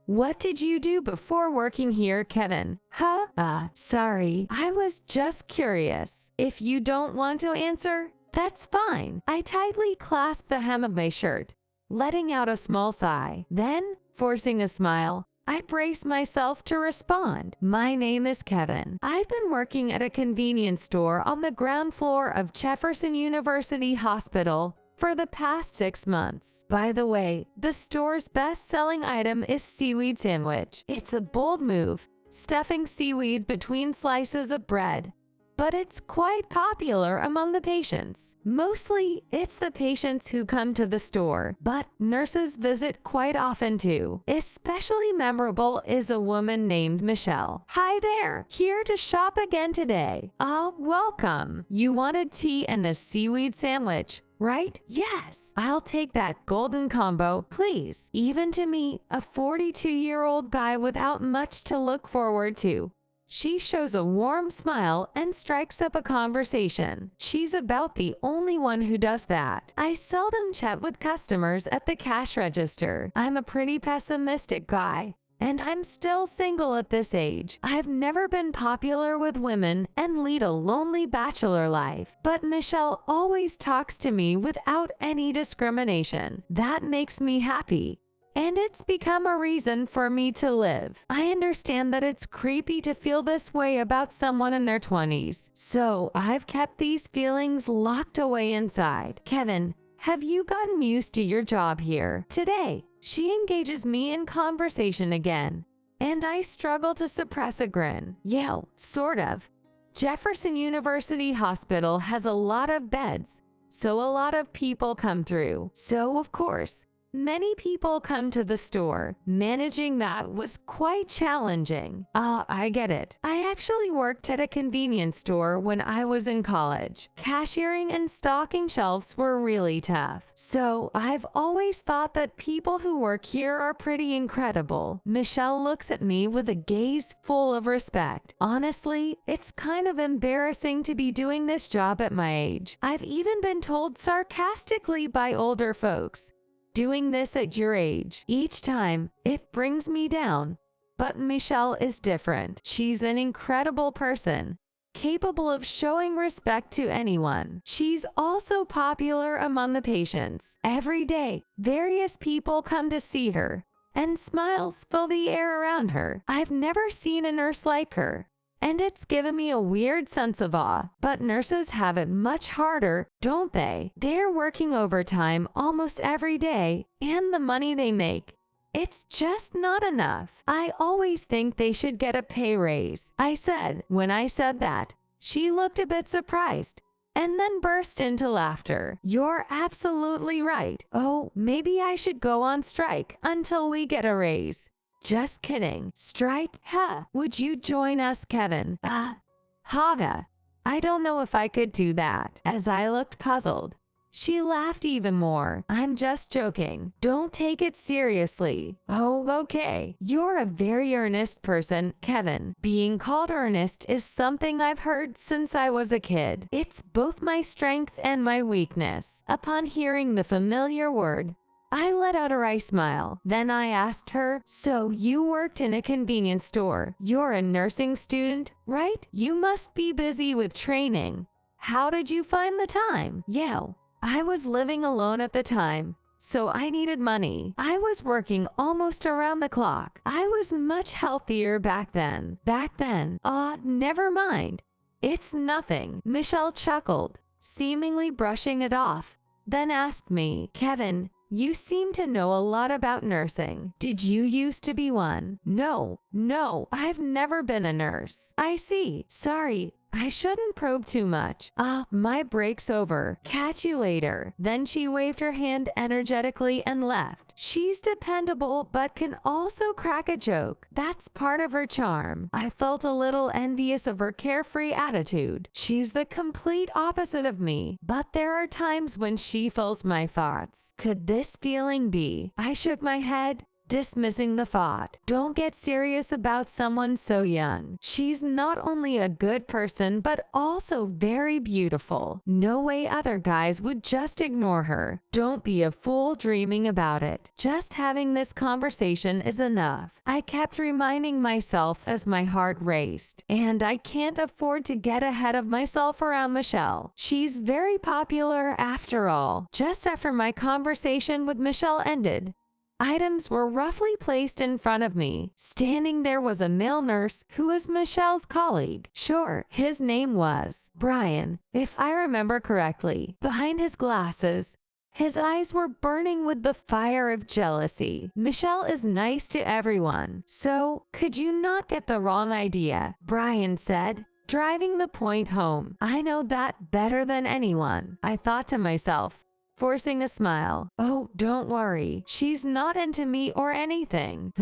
What did you do before working here, Kevin? Sorry, I was just curious. If you don't want to answer, that's fine. I tightly clasped the hem of my shirt, letting out a small sigh. Then, forcing a smile, I braced myself to respond. My name is Kevin. I've been working at a convenience store on the ground floor of Jefferson University Hospital for the past 6 months. By the way, the store's best-selling item is seaweed sandwich. It's a bold move, stuffing seaweed between slices of bread, but it's quite popular among the patients. Mostly, it's the patients who come to the store, but nurses visit quite often too. Especially memorable is a woman named Michelle. Hi there, here to shop again today. Welcome. You wanted tea and a seaweed sandwich, right? Yes, I'll take that golden combo, please. Even to me, a 42-year-old guy without much to look forward to, she shows a warm smile and strikes up a conversation. She's about the only one who does that. I seldom chat with customers at the cash register. I'm a pretty pessimistic guy, and I'm still single at this age. I've never been popular with women and lead a lonely bachelor life. But Michelle always talks to me without any discrimination. That makes me happy, and it's become a reason for me to live. I understand that it's creepy to feel this way about someone in their 20s, so I've kept these feelings locked away inside. Kevin, have you gotten used to your job here? Today, she engages me in conversation again, and I struggle to suppress a grin. Yeah, sort of. Jefferson University Hospital has a lot of beds, so a lot of people come through. So, of course, many people come to the store. Managing that was quite challenging. I get it. I actually worked at a convenience store when I was in college. Cashiering and stocking shelves were really tough. So I've always thought that people who work here are pretty incredible. Michelle looks at me with a gaze full of respect. Honestly, it's kind of embarrassing to be doing this job at my age. I've even been told sarcastically by older folks, doing this at your age. Each time, it brings me down. But Michelle is different. She's an incredible person, capable of showing respect to anyone. She's also popular among the patients. Every day, various people come to see her, and smiles fill the air around her. I've never seen a nurse like her, and it's given me a weird sense of awe. But nurses have it much harder, don't they? They're working overtime almost every day, and the money they make, it's just not enough. I always think they should get a pay raise, I said. When I said that, she looked a bit surprised, and then burst into laughter. You're absolutely right. Oh, maybe I should go on strike until we get a raise. Just kidding. Strike? Would you join us, Kevin? Haga. I don't know if I could do that. As I looked puzzled, she laughed even more. I'm just joking. Don't take it seriously. Oh, okay. You're a very earnest person, Kevin. Being called earnest is something I've heard since I was a kid. It's both my strength and my weakness. Upon hearing the familiar word, I let out a wry smile. Then I asked her, so you worked in a convenience store. You're a nursing student, right? You must be busy with training. How did you find the time? Yeah, I was living alone at the time, so I needed money. I was working almost around the clock. I was much healthier back then. Never mind. It's nothing. Michelle chuckled, seemingly brushing it off, then asked me, Kevin, you seem to know a lot about nursing. Did you used to be one? No, I've never been a nurse. I see. Sorry, I shouldn't probe too much. My break's over. Catch you later. Then she waved her hand energetically and left. She's dependable but can also crack a joke. That's part of her charm. I felt a little envious of her carefree attitude. She's the complete opposite of me, but there are times when she fills my thoughts. Could this feeling be? I shook my head, dismissing the thought. Don't get serious about someone so young. She's not only a good person but also very beautiful. No way other guys would just ignore her. Don't be a fool dreaming about it. Just having this conversation is enough. I kept reminding myself as my heart raced. And I can't afford to get ahead of myself around Michelle. She's very popular after all. Just after my conversation with Michelle ended, items were roughly placed in front of me. Standing there was a male nurse who was Michelle's colleague. Sure, his name was Brian, if I remember correctly. Behind his glasses, his eyes were burning with the fire of jealousy. Michelle is nice to everyone, so could you not get the wrong idea? Brian said, driving the point home. I know that better than anyone, I thought to myself, forcing a smile. Oh, don't worry. She's not into me or anything.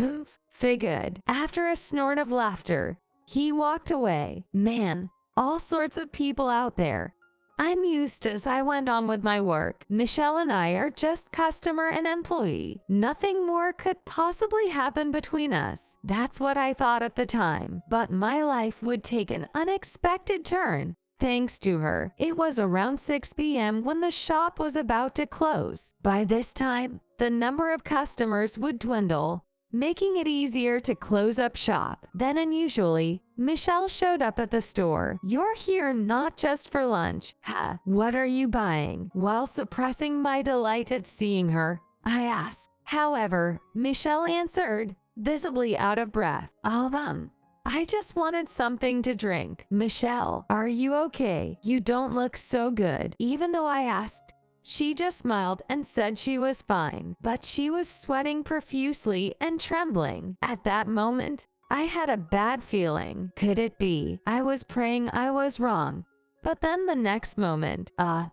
Figured. After a snort of laughter, he walked away. Man, all sorts of people out there. I mused as I went on with my work. Michelle and I are just customer and employee. Nothing more could possibly happen between us. That's what I thought at the time. But my life would take an unexpected turn. Thanks to her. It was around 6 p.m. when the shop was about to close. By this time, the number of customers would dwindle, making it easier to close up shop. Then unusually, Michelle showed up at the store. You're here not just for lunch. Ha, what are you buying? While suppressing my delight at seeing her, I asked. However, Michelle answered, visibly out of breath. I just wanted something to drink. Michelle, are you okay? You don't look so good. Even though I asked, she just smiled and said she was fine. But she was sweating profusely and trembling. At that moment, I had a bad feeling. Could it be? I was praying I was wrong. But then the next moment, I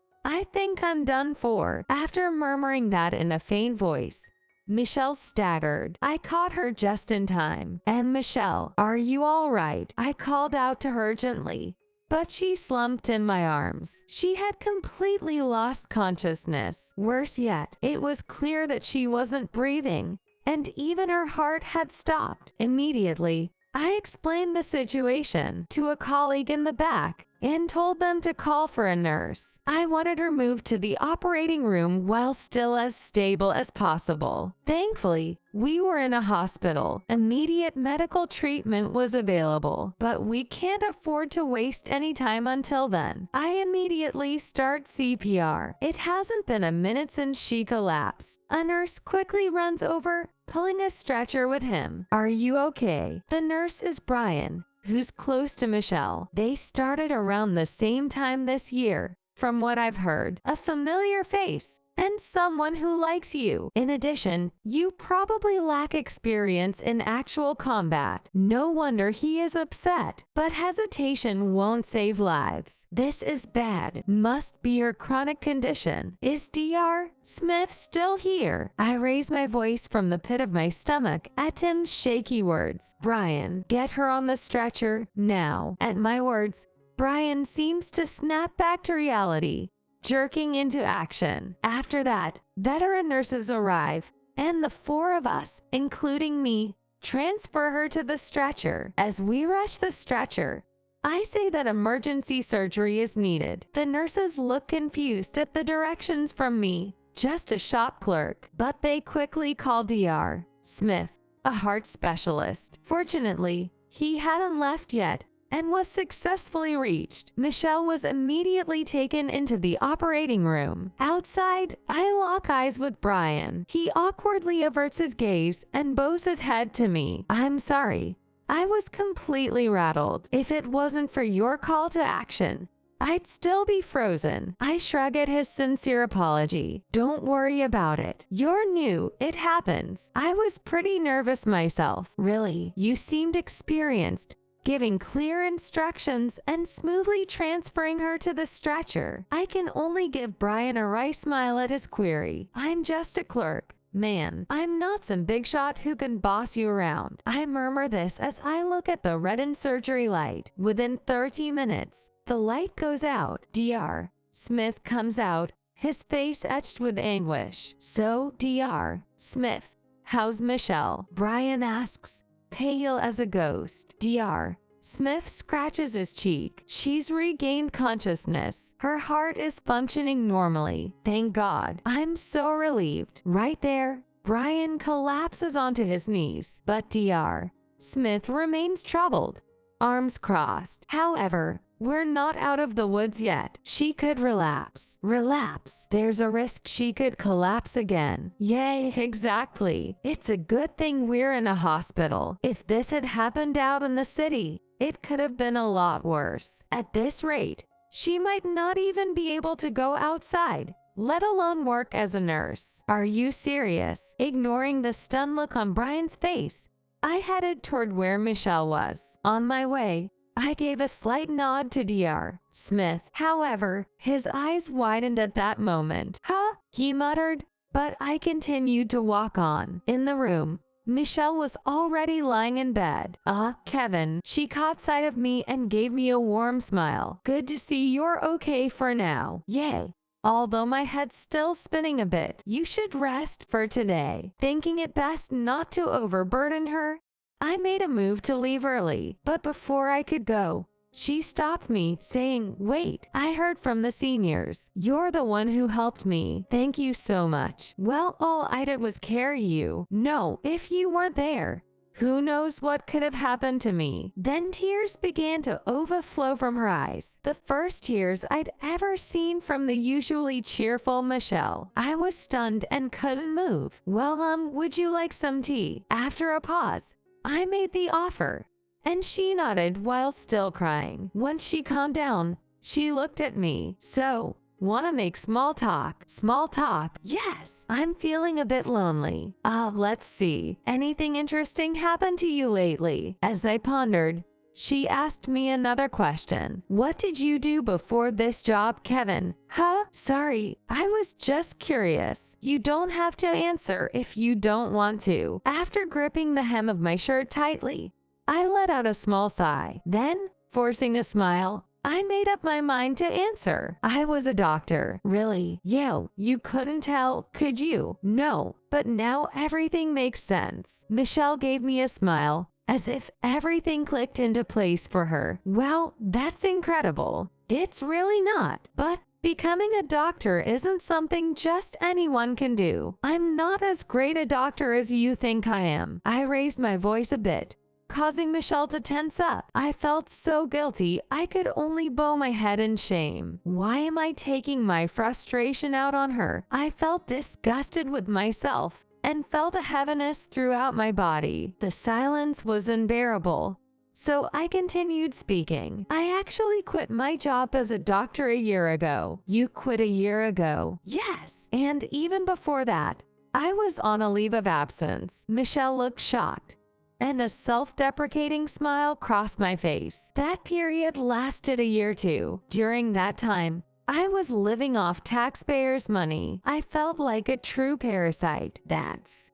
think I'm done for. After murmuring that in a faint voice, Michelle staggered. I caught her just in time. And Michelle, are you all right? I called out to her gently, but she slumped in my arms. She had completely lost consciousness. Worse yet, it was clear that she wasn't breathing, and even her heart had stopped. Immediately, I explained the situation to a colleague in the back and told them to call for a nurse. I wanted her moved to the operating room while still as stable as possible. Thankfully, we were in a hospital. Immediate medical treatment was available, but we can't afford to waste any time until then. I immediately start CPR. It hasn't been a minute since she collapsed. A nurse quickly runs over, pulling a stretcher with him. Are you okay? The nurse is Brian, who's close to Michelle. They started around the same time this year, from what I've heard. A familiar face, and someone who likes you. In addition, you probably lack experience in actual combat. No wonder he is upset. But hesitation won't save lives. This is bad. Must be her chronic condition. Is Dr. Smith still here? I raise my voice from the pit of my stomach at Tim's shaky words. Brian, get her on the stretcher, now. At my words, Brian seems to snap back to reality, jerking into action. After that, veteran nurses arrive, and the four of us, including me, transfer her to the stretcher. As we rush the stretcher, I say that emergency surgery is needed. The nurses look confused at the directions from me, just a shop clerk, but they quickly call Dr. Smith, a heart specialist. Fortunately, he hadn't left yet and was successfully reached. Michelle was immediately taken into the operating room. Outside, I lock eyes with Brian. He awkwardly averts his gaze and bows his head to me. I'm sorry. I was completely rattled. If it wasn't for your call to action, I'd still be frozen. I shrug at his sincere apology. Don't worry about it. You're new. It happens. I was pretty nervous myself. Really, you seemed experienced, giving clear instructions and smoothly transferring her to the stretcher. I can only give Brian a wry smile at his query. I'm just a clerk, man. I'm not some big shot who can boss you around. I murmur this as I look at the reddened surgery light. Within 30 minutes, the light goes out. Dr. Smith comes out, his face etched with anguish. So, Dr. Smith, "How's Michelle?" Brian asks, pale as a ghost. "Dr. Smith scratches his cheek. "She's regained consciousness. Her heart is functioning normally. Thank God. I'm so relieved." Right there, Brian collapses onto his knees, but Dr. Smith remains troubled, arms crossed. "However, we're not out of the woods yet. She could relapse." Relapse? There's a risk she could collapse again. Yay, exactly. It's a good thing we're in a hospital. If this had happened out in the city, it could have been a lot worse. At this rate, she might not even be able to go outside, let alone work as a nurse. "Are you serious?" Ignoring the stunned look on Brian's face, I headed toward where Michelle was. On my way, I gave a slight nod to Dr. Smith. However, his eyes widened at that moment. "Huh?" he muttered, but I continued to walk on. In the room, Michelle was already lying in bed. Kevin." She caught sight of me and gave me a warm smile. "Good to see you're okay for now." "Yay." Although my head's still spinning a bit, "You should rest for today." Thinking it best not to overburden her, I made a move to leave early, but before I could go, she stopped me, saying, "Wait, I heard from the seniors. You're the one who helped me. Thank you so much." "Well, all I did was carry you." "No, if you weren't there, who knows what could have happened to me." Then tears began to overflow from her eyes, the first tears I'd ever seen from the usually cheerful Michelle. I was stunned and couldn't move. "Well, would you like some tea?" After a pause, I made the offer, and she nodded while still crying. Once she calmed down, she looked at me. "So, wanna make small talk?" "Small talk? Yes. I'm feeling a bit lonely." Let's see. Anything interesting happened to you lately?" As I pondered, she asked me another question. "What did you do before this job, Kevin?" "Huh? Sorry, I was just curious." "You don't have to answer if you don't want to." After gripping the hem of my shirt tightly, I let out a small sigh. Then, forcing a smile, I made up my mind to answer. "I was a doctor." "Really?" "Yeah, you couldn't tell, could you?" "No, but now everything makes sense." Michelle gave me a smile, as if everything clicked into place for her. "Wow, that's incredible." "It's really not, but becoming a doctor isn't something just anyone can do. I'm not as great a doctor as you think I am." I raised my voice a bit, causing Michelle to tense up. I felt so guilty I could only bow my head in shame. Why am I taking my frustration out on her? I felt disgusted with myself and felt a heaviness throughout my body. The silence was unbearable, so I continued speaking. "I actually quit my job as a doctor a year ago." "You quit a year ago?" "Yes, and even before that, I was on a leave of absence." Michelle looked shocked, and a self-deprecating smile crossed my face. "That period lasted a year too. During that time, I was living off taxpayers' money. I felt like a true parasite."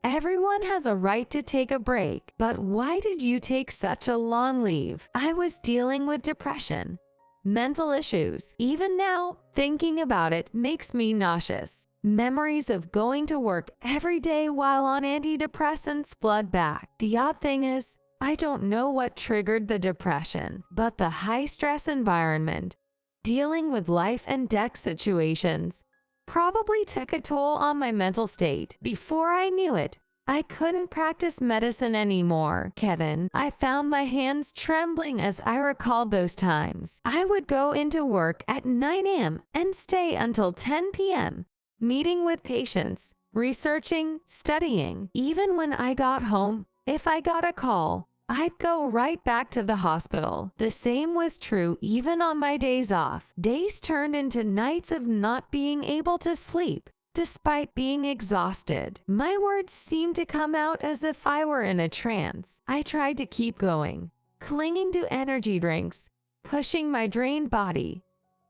Everyone has a right to take a break, but why did you take such a long leave?" "I was dealing with depression, mental issues. Even now, thinking about it makes me nauseous. Memories of going to work every day while on antidepressants flood back. The odd thing is, I don't know what triggered the depression, but the high-stress environment, dealing with life and death situations, probably took a toll on my mental state. Before I knew it, I couldn't practice medicine anymore." "Kevin." I found my hands trembling as I recalled those times. "I would go into work at 9 a.m. and stay until 10 p.m., meeting with patients, researching, studying. Even when I got home, if I got a call, I'd go right back to the hospital." The same was true even on my days off. Days turned into nights of not being able to sleep, despite being exhausted. My words seemed to come out as if I were in a trance. I tried to keep going, clinging to energy drinks, pushing my drained body,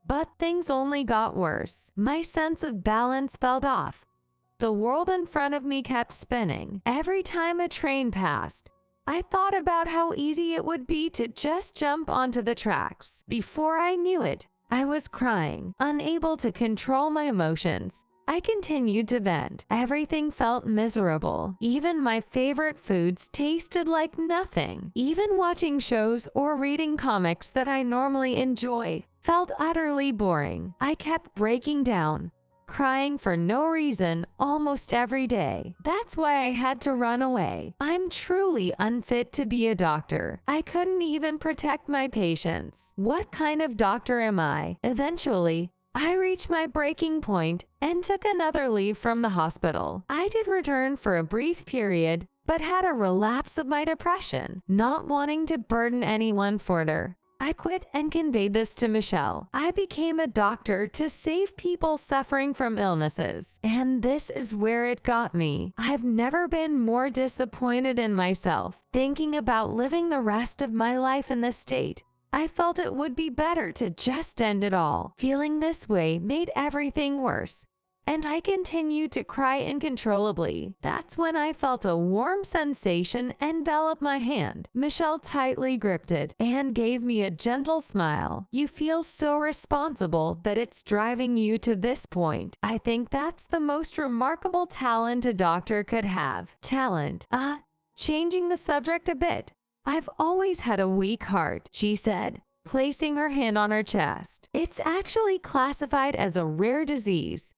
but things only got worse. My sense of balance fell off. The world in front of me kept spinning. Every time a train passed, I thought about how easy it would be to just jump onto the tracks. Before I knew it, I was crying, unable to control my emotions. I continued to vent. Everything felt miserable. Even my favorite foods tasted like nothing. Even watching shows or reading comics that I normally enjoy felt utterly boring. I kept breaking down, crying for no reason almost every day. That's why I had to run away. I'm truly unfit to be a doctor. I couldn't even protect my patients. What kind of doctor am I? Eventually, I reached my breaking point and took another leave from the hospital. I did return for a brief period, but had a relapse of my depression, not wanting to burden anyone further. I quit and conveyed this to Michelle. I became a doctor to save people suffering from illnesses. And this is where it got me. I've never been more disappointed in myself. Thinking about living the rest of my life in this state, I felt it would be better to just end it all. Feeling this way made everything worse, and I continued to cry uncontrollably. That's when I felt a warm sensation envelop my hand. Michelle tightly gripped it and gave me a gentle smile. You feel so responsible that it's driving you to this point. I think that's the most remarkable talent a doctor could have. Talent. Changing the subject a bit. I've always had a weak heart, she said, placing her hand on her chest. It's actually classified as a rare disease.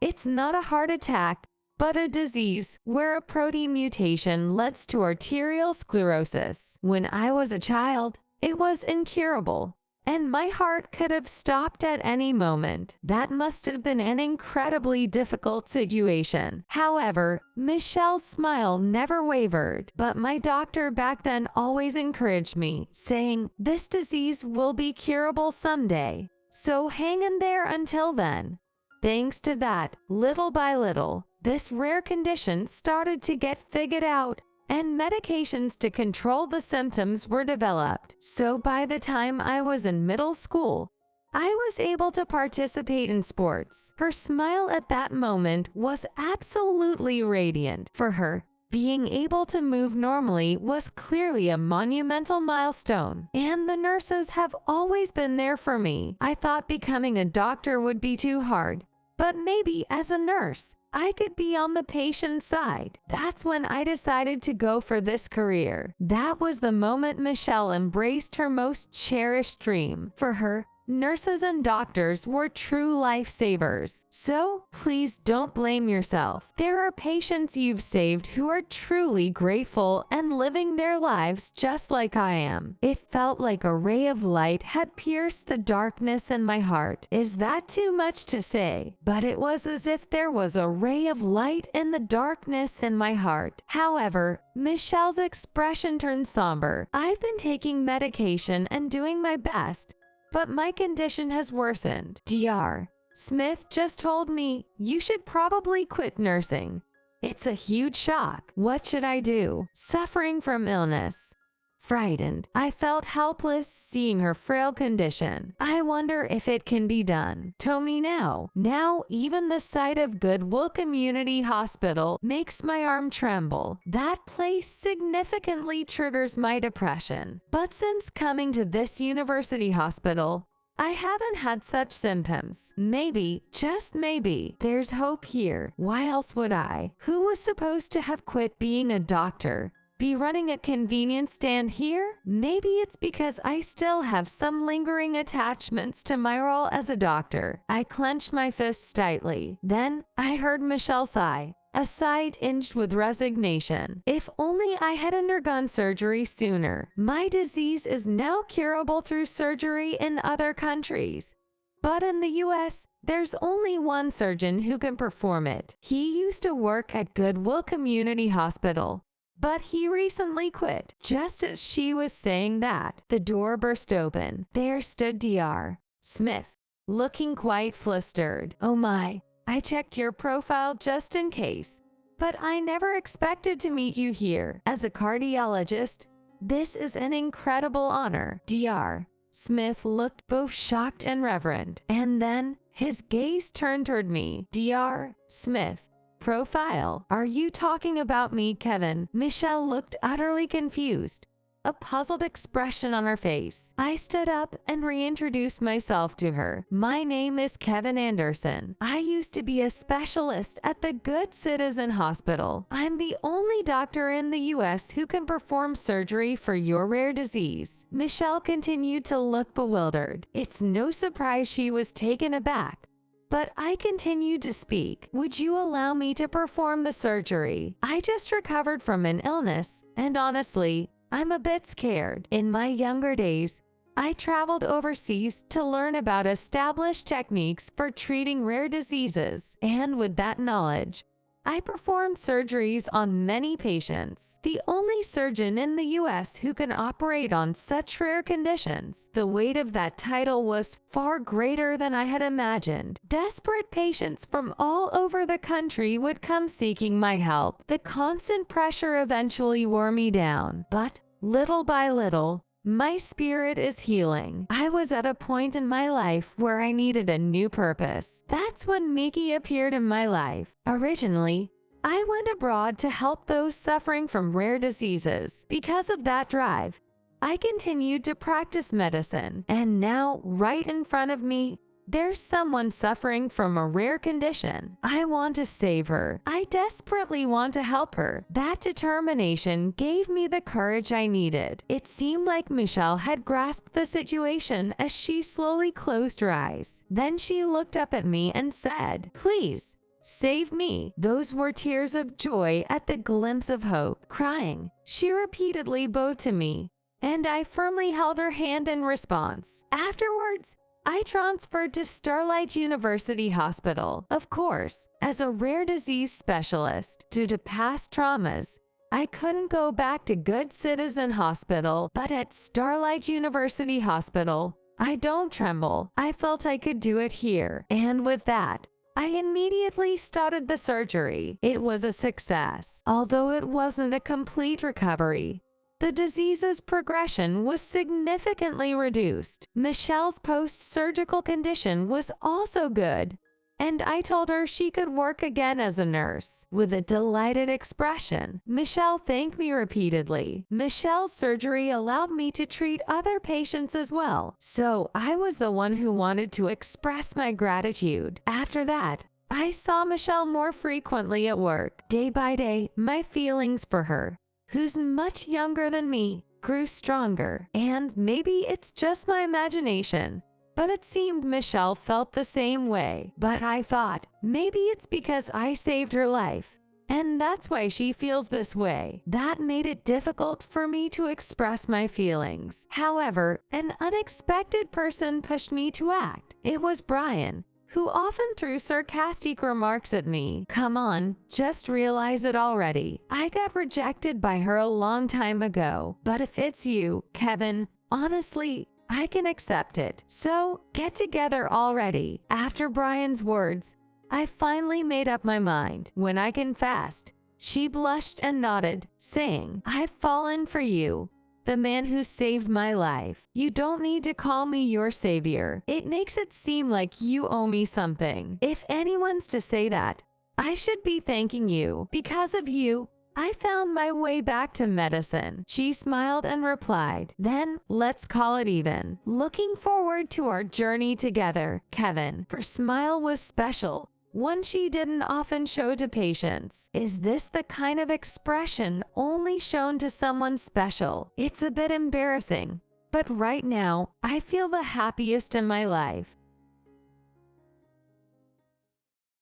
It's not a heart attack, but a disease where a protein mutation leads to arterial sclerosis. When I was a child, it was incurable, and my heart could have stopped at any moment. That must have been an incredibly difficult situation. However, Michelle's smile never wavered, but my doctor back then always encouraged me, saying, "This disease will be curable someday, so hang in there until then." Thanks to that, little by little, this rare condition started to get figured out, and medications to control the symptoms were developed. So by the time I was in middle school, I was able to participate in sports. Her smile at that moment was absolutely radiant. For her, being able to move normally was clearly a monumental milestone, and the nurses have always been there for me. I thought becoming a doctor would be too hard, but maybe as a nurse, I could be on the patient's side. That's when I decided to go for this career. That was the moment Michelle embraced her most cherished dream. For her, nurses and doctors were true lifesavers. So, please don't blame yourself. There are patients you've saved who are truly grateful and living their lives just like I am. It felt like a ray of light had pierced the darkness in my heart. Is that too much to say? But it was as if there was a ray of light in the darkness in my heart. However, Michelle's expression turned somber. I've been taking medication and doing my best, but my condition has worsened. Dr. Smith just told me you should probably quit nursing. It's a huge shock. What should I do? Suffering from illness. Frightened, I felt helpless seeing her frail condition. I wonder if it can be done. Tell me now. Now, even the sight of Goodwill Community Hospital makes my arm tremble. That place significantly triggers my depression. But since coming to this university hospital, I haven't had such symptoms. Maybe, just maybe, there's hope here. Why else would I, who was supposed to have quit being a doctor, be running a convenience stand here? Maybe it's because I still have some lingering attachments to my role as a doctor. I clenched my fists tightly. Then, I heard Michelle sigh. A sigh tinged with resignation. If only I had undergone surgery sooner. My disease is now curable through surgery in other countries. But in the US, there's only one surgeon who can perform it. He used to work at Goodwill Community Hospital, but he recently quit. Just as she was saying that, the door burst open. There stood Dr. Smith, looking quite flustered. "Oh my, I checked your profile just in case, but I never expected to meet you here. As a cardiologist, this is an incredible honor." Dr. Smith looked both shocked and reverent, and then his gaze turned toward me. "Dr. Smith, profile? Are you talking about me, Kevin?" Michelle looked utterly confused. a puzzled expression on her face. I stood up and reintroduced myself to her. My name is Kevin Anderson. I used to be a specialist at the Good Citizen Hospital. I'm the only doctor in the US who can perform surgery for your rare disease. Michelle continued to look bewildered. It's no surprise she was taken aback. But I continued to speak. Would you allow me to perform the surgery? I just recovered from an illness, and honestly, I'm a bit scared. In my younger days, I traveled overseas to learn about established techniques for treating rare diseases, and with that knowledge, I performed surgeries on many patients. The only surgeon in the US who can operate on such rare conditions. The weight of that title was far greater than I had imagined. Desperate patients from all over the country would come seeking my help. The constant pressure eventually wore me down, but little by little, my spirit is healing. I was at a point in my life where I needed a new purpose. That's when Mickey appeared in my life. Originally, I went abroad to help those suffering from rare diseases. Because of that drive, I continued to practice medicine. And now, right in front of me, there's someone suffering from a rare condition. I want to save her. I desperately want to help her. That determination gave me the courage I needed. It seemed like Michelle had grasped the situation as she slowly closed her eyes. Then she looked up at me and said, "Please, save me." Those were tears of joy at the glimpse of hope. Crying, she repeatedly bowed to me, and I firmly held her hand in response. Afterwards, I transferred to Starlight University Hospital. Of course, as a rare disease specialist, due to past traumas, I couldn't go back to Good Citizen Hospital, but at Starlight University Hospital, I don't tremble. I felt I could do it here. And with that, I immediately started the surgery. It was a success, although it wasn't a complete recovery. The disease's progression was significantly reduced. Michelle's post-surgical condition was also good, and I told her she could work again as a nurse. With a delighted expression, Michelle thanked me repeatedly. Michelle's surgery allowed me to treat other patients as well, so I was the one who wanted to express my gratitude. After that, I saw Michelle more frequently at work. Day by day, my feelings for her, who's much younger than me, grew stronger. And maybe it's just my imagination, but it seemed Michelle felt the same way. But I thought, maybe it's because I saved her life, and that's why she feels this way. That made it difficult for me to express my feelings. However, an unexpected person pushed me to act. It was Brian, who often threw sarcastic remarks at me. Come on, just realize it already. I got rejected by her a long time ago. But if it's you, Kevin, honestly, I can accept it. So, get together already. After Brian's words, I finally made up my mind. When I confessed, she blushed and nodded, saying, "I've fallen for you, the man who saved my life. You don't need to call me your savior. It makes it seem like you owe me something. If anyone's to say that, I should be thanking you. Because of you, I found my way back to medicine." She smiled and replied, "Then, let's call it even. Looking forward to our journey together, Kevin." Her smile was special, one she didn't often show to patients. Is this the kind of expression only shown to someone special? It's a bit embarrassing, but right now, I feel the happiest in my life.